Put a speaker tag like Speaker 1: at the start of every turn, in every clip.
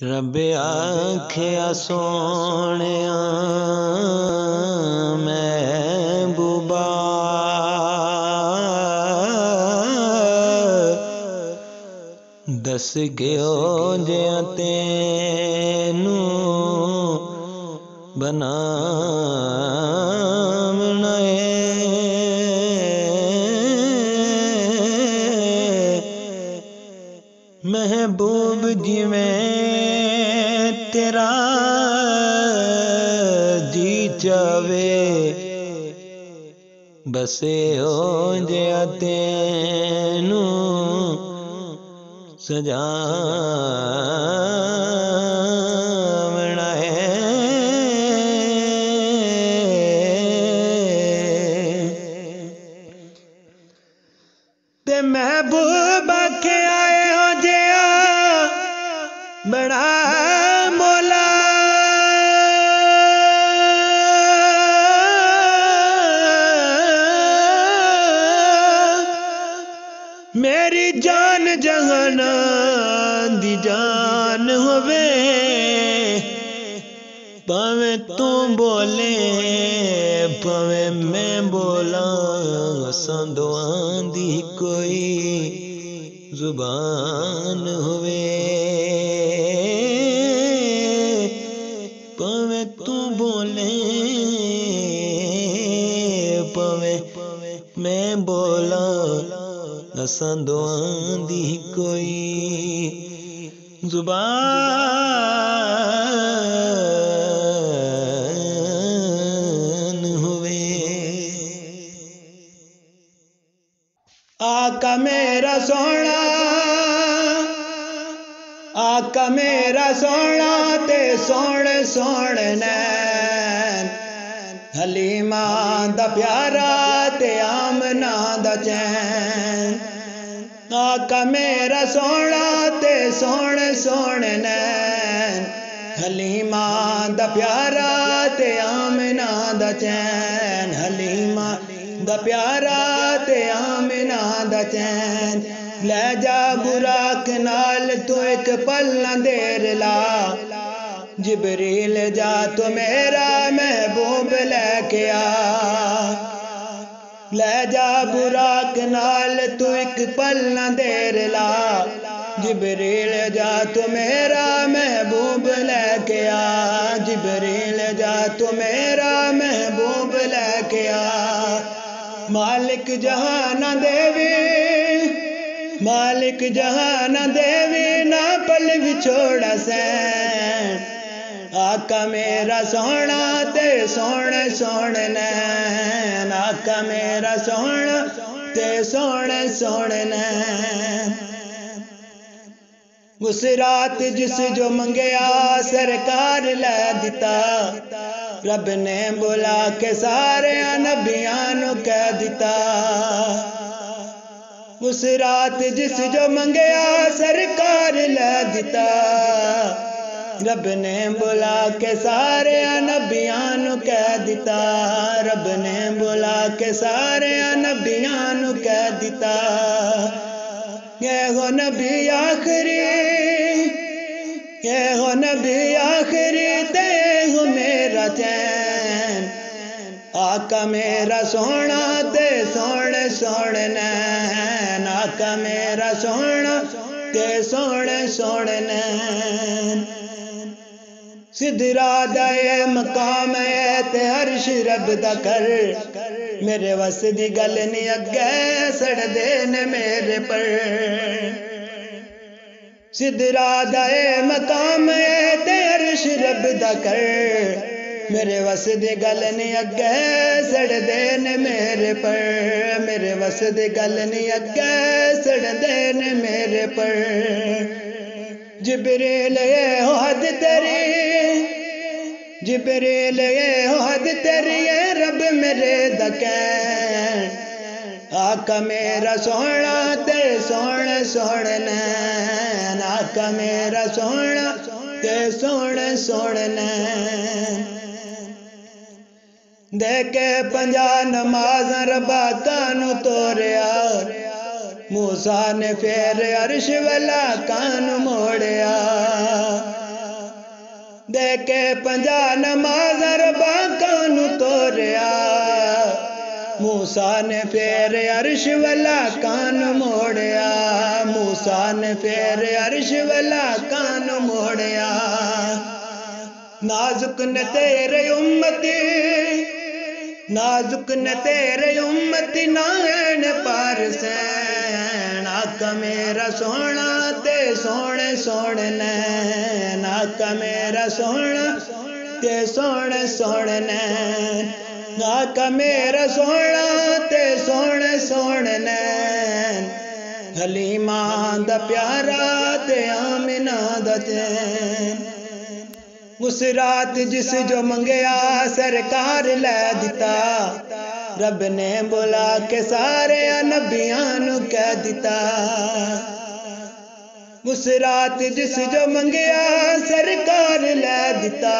Speaker 1: رب آکھیا سونیا محبوبا دس گیو جیا تینوں بناونا محبوب جی میں تیرا جی چاوے بسے ہو جیا تینوں سجاونا تے محبوب کے آئے ہو جیا بڑا مولا میری جان جہان دی جان ہووے پاویں تو بولے پاویں میں بولا اساں دوآں دی کوئی زبان ہووے پاویں تو بولے پاویں میں بولا اساں دوآں دی کوئی زبان ہوئے آقا میرا سونا آقا میرا سونا تے سونے سونے نین حلیمہ دا پیارا تے آمنہ دا چین آقا میرا سونا تے سونے سونے نین حلیمہ دا پیارا تے آمنہ دا چین حلیمہ دا پیارا تے آمنہ دا چین لے جا براق نال تو ایک پل نہ دیر لا جبریل جا تو میرا محبوب لے کے آ لے جا براق نال تو ایک پل نہ دیر لا جبریل جا تو میرا محبوب لے کے آ جبریل جا تو میرا محبوب لے کے آ مالک جہان دیوی مالک جہان دیوی نہ پل وچھوڑا سین آقا میرا سونا تے سونے سونے نین آقا میرا سونا تے سونے سونے نین اس رات جس جو منگیا سرکار لے دیتا رب نے بلا کے سارے نبیانوں کہہ دیتا اس رات جس جو منگیا سرکار لے دیتا رب نے بلا کے سارے نبیانوں کہہ دیتا رب نے بلا کے سارے نبیانوں کہہ دیتا یہ ہو نبی آخری یہ ہو نبی آخری تے ہو میرا چین آقا میرا سونا تے سونے سونے نین آقا میرا سونا تے سونے سونے نین سدھرا دائے مقام ہے تے عرش رب دا کر میرے وس دی گل نہیں اگے سڑ دین میرے پر سدھرا دائے مقام ہے تے عرش رب دا کر میرے وس دی گل نہیں اگے سڑ دین میرے پر میرے وس دی گل نہیں اگے سڑ دین میرے پر جبریل یہ ہو حد تیری جبریل یہ ہو حد تیری رب میرے دکین آقا میرا سونا تے سونے سونے نین آقا میرا سونا تے سونے سونے نین دیکھے پنجا نماز ربا کانو توریا موسیٰ نے پھر عرش والا کان موڑیا لے کے 50 نماز ربا کانو توریا موسیٰ نے پھر عرش والا کان موڑیا موسیٰ نے پھر عرش والا کان موڑیا نازک نے تیرے امتی نازک نے تیرے امتی نائن پار سین آقا میرا سونا تے سونے سونے نین آقا میرا سونا تے سونے سونے نین آقا میرا سونا تے سونے سونے نین حلیمہ دا پیارا تے آمنہ دا چین اس رات جس جو منگیا سرکار لے دیتا رب نے بلا کے سارے نبیان کہہ دیتا اس رات جس جو منگیا سرکار لے دیتا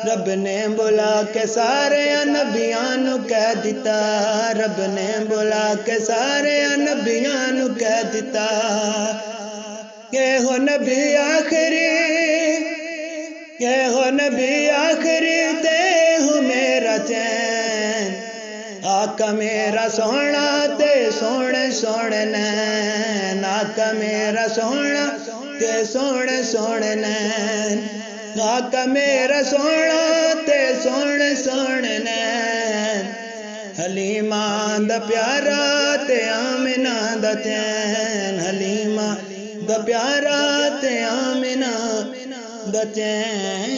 Speaker 1: رب نے بلا کے سارے نبیان کہہ دیتا رب نے بلا کے سارے نبیان کہہ دیتا کہ ہو نبی آخری یہ ہو نبی آخری تے ہو میرا چین آقا میرا سونا تے سونے سونے نین آقا میرا سونا تے سونے سونے نین آقا میرا سونا تے سونے سونے نین حلیمہ دا پیارا تے آمنہ دا چین حلیمہ دا پیارا تے آمنہ دا چین